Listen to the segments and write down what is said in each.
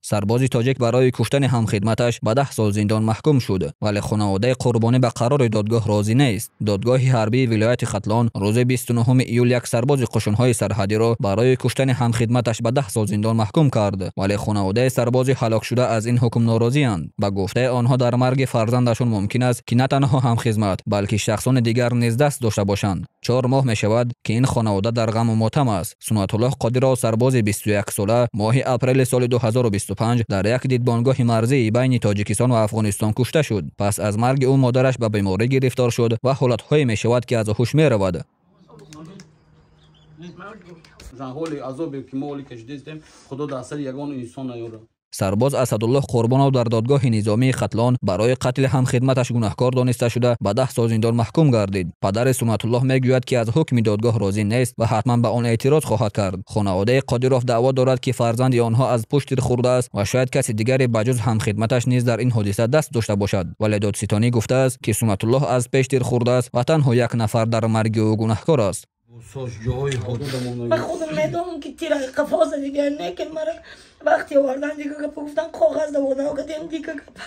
سرباز تاجیک برای کشتن همخدمتش به 10 سال زندان محکوم شد، ولی خانواده قربانی به قرار دادگاه راضی نیست. دادگاه حربی ولایت ختلان روز 29 ایول یک سرباز قشون‌های سرحدی را برای کشتن همخدمتش به 10 سال زندان محکوم کرد، ولی خانواده سرباز هلاک شده از این حکم ناراضی‌اند. به گفته آنها در مرگ فرزندشان ممکن است که نه تنها همخدمت بلکه شخصان دیگر نیز دست داشته باشند. 4 ماه می‌شود که این خانواده در غم و ماتم است. سنت الله قادری سرباز 21 ساله ماه اپریل سال 2025 در یک دیدبانگاه مرزی بین تاجیکستان و افغانستان کشته شد. پس از مرگ او مادرش به بیماری گرفتار شد و حالت‌های می‌شود که از هوش می‌رود. سرباز اسدالله قربانو در دادگاه نظامی ختلان برای قتل همخدمتش گناهکار دانسته شده به 10 سال زندان محکوم گردید. پدر سنت الله میگوید که از حکم دادگاه راضی نیست و حتما به آن اعتراض خواهد کرد. خانواده قادیروف دعوا دارد که فرزند آنها از پشت تیر خورده است و شاید کسی دیگری بجز همخدمتش نیز در این حادثه دست داشته باشد، ولی دادستانی گفته است که سنت الله از پیش تیر خورده است و تنها یک نفر در مرگ او گناهکار است. من خودم میدونم که تیر قفاز دیگه نه که مرا وقتی آوردن دیگه گپ گفتن کاغذ دوردن و گفتم دیگه گپ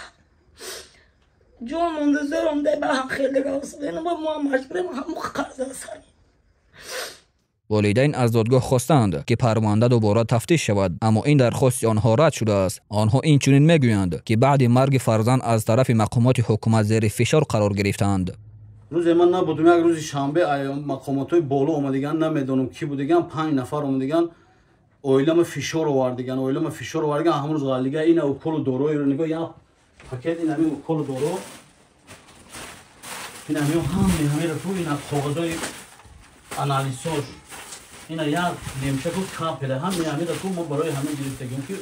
جون منتظرم ده به هم خیلی گاست نه با ما مجبوریم هم قرض هستیم. والدین از دادگاه خواستند که پرونده دوباره تفتیش شود، اما این درخواست آنها رد شده است. آنها این چنین میگویند که بعد مرگ فرزند از طرف مقامات حکومت زیر فشار قرار گرفتند. روز من نبودم، یک روز شنبه مقاماتای بالا اومدگن، نمیدونم کی بودگن، 5 نفر اومدگن اویلم فشار آوردگن، همون روز غلیگه این اوکل داروی رو نگاه، یا پاکت این همین اوکل دارو، این همین رو تو این کاغذای آنالیزش اینا یک نمیشه که کاپیده همین رو ما برای همین گرفتگیم که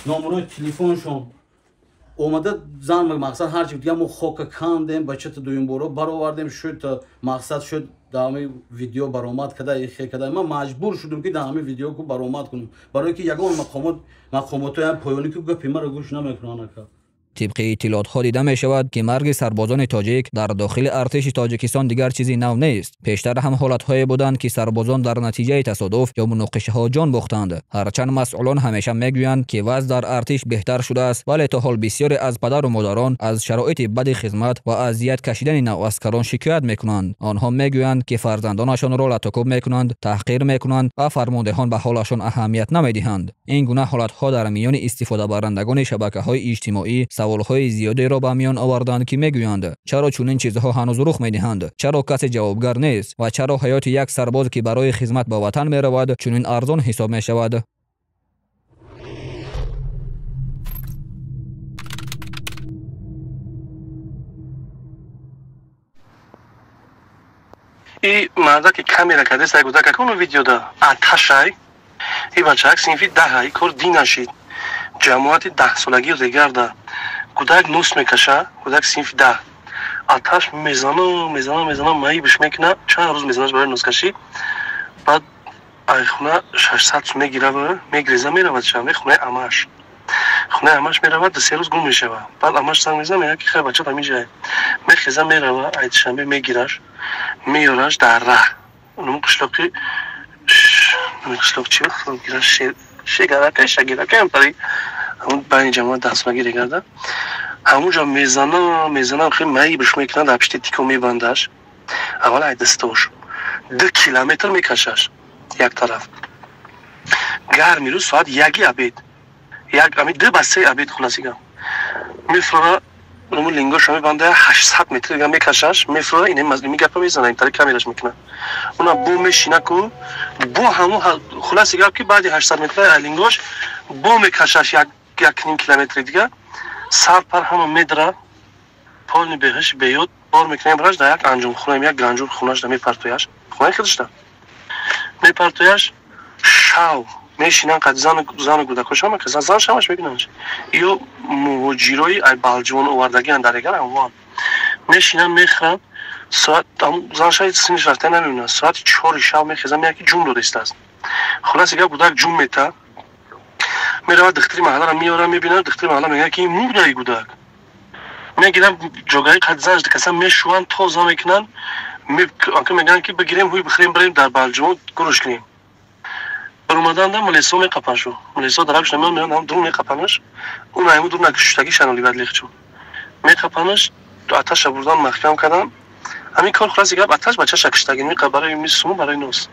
نمره تلفنشون اومده زن مقصد هر چی دیگه ما خوک کندیم بچه تا دویم برو برآوردیم شد تا مقصد شد دامی ویدیو برآمد کده ایخه کده من مجبور شدم که دامی ویدیو کو برآمد کنم برای که یگان مقامات هم پایانی که گفت ما رو گوش نمیکنن. طبق اطلاعات‌ها دیده می شود که مرگ سربازان تاجیک در داخل ارتش تاجیکستان دیگر چیزی نو نیست. پیشتر هم حالت‌هایی بودند که سربازان در نتیجه تصادف یا مناقشه‌ها جان باختند. هرچند مسئولان همیشه میگویند که وضع در ارتش بهتر شده است، ولی تا حال بسیاری از پدر و مادران از شرایط بد خدمت و اذیت کشیدن نواسکران شکایت میکنند. آنها میگویند که فرزندانشان را لطکوب میکنند، تحقیر میکنند و فرماندهان به حالشان اهمیت نمیدهند. این گونه حالت‌ها در میان استفاده برندگان شبکه‌های اجتماعی سوالهای زیادی را به میان آوردند که میگویند چرا چنین چیزها هنوز رخ میدهند، چرا کسی جوابگر نیست و چرا حیات یک سرباز که برای خدمت به وطن میرود چنین ارزان حساب می شود. این مرده که کامیرا کرده سعی گذاشت که اون ویدیو دا آتشای این بچه سینفی 10 کار دی نشید جماعت 10 سالگی رو دیگرده کودک نوست میکشه، کودک سینف 10 آتش میزنه مایی بش میکنه، چند روز میزنه برای نوست کشی، بعد ای خونه 600 میگیره میگریزه میرود شب خونه امش میرود 3 روز گم میشه، بعد امش سنگ میزنه میگه که خیلی بچه تا میجه میخیزه میرود ایت شنبه میگیرش میارش در راه اون قشلاقی چی میگیرش شگرکه هم پری همون بین جماعت 10 سالگی دیگرده همونجا میزنه خیلی مایی بش میکنه در پشت تیکو میبندش اول ای دستوش 2 کیلومتر میکشش یک طرف گرمی رو ساعت 1 عبید امی 2 بسته عبید خلاصی گم میفره اونمو لینگوش رو میبنده 800 متر دیگه میکشش میفره اینه مظلومی گپا میزنه این طرح کامیرش میکنه اونا بو میشینه کو بو همون خلاصی گم که بعد 800 متر لینگوش بو میکشش یک نیم کیلومتر دیگه سر پر همون میدره پالنی بهش بیاد بار میکنیم براش در یک انجام خونه یک گنجور خونهش در میپرتویش خونه خودش در میپرتویش شاو میشینن قد زن گودکاش هم که زن شمش میبیننش یا مهاجرای ای بلجوان آوردگی اندرگر اموان میشینن میخرن ساعت زن شاید سینش رفته نمیبینن ساعت 4 شب میخیزن یکی جون دو دسته است خلاص اگر گودک جون میته میره دختری محله را میاره میبینه دختری محله میگه که این مردای گودک میگیرن جوگای قد زنش دکسن میشوان تازه میکنن میگن که بگیریم هوی بخریم بریم در بلجوان گروش کنیم اومدن ملیسا میقپن شو ملیسا درکش نمیاد هم دور میقپنش اون همون دور نکشتگی شنالی بعد لیخ چون میقپنش تو آتش بردن محکم کردن همین کار خلاص گرفت آتش بچه شکشتگی میقه برای میسوم برای نوس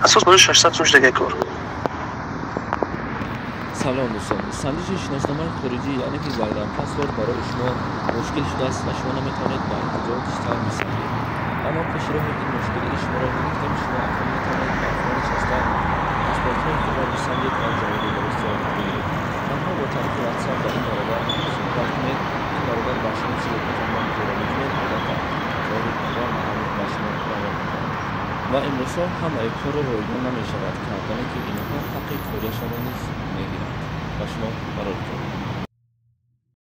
اساس برای 600 سوش دیگه کار سلام دوستان سنجش شناسنامه خروجی یعنی که زدم پسورد برای شما مشکل شده است و شما نمیتونید با انتظار بیشتر میسازید اما پیش رو این مشکل شما را گرفتم شما میتونید با افرادش هستند پاسپورت‌های خود را بسازید و جواب درست را بگیرید آنها با طریق واتساپ با این برابر صحبت کنید این برابر با شما چیزی تمام کردن میتونید البته جواب برابر محمد با شما برابر و امروزها همه کار رو رایگان نمی شود کردن که اینها حقیق خودش را نیست میگیرند و شما برای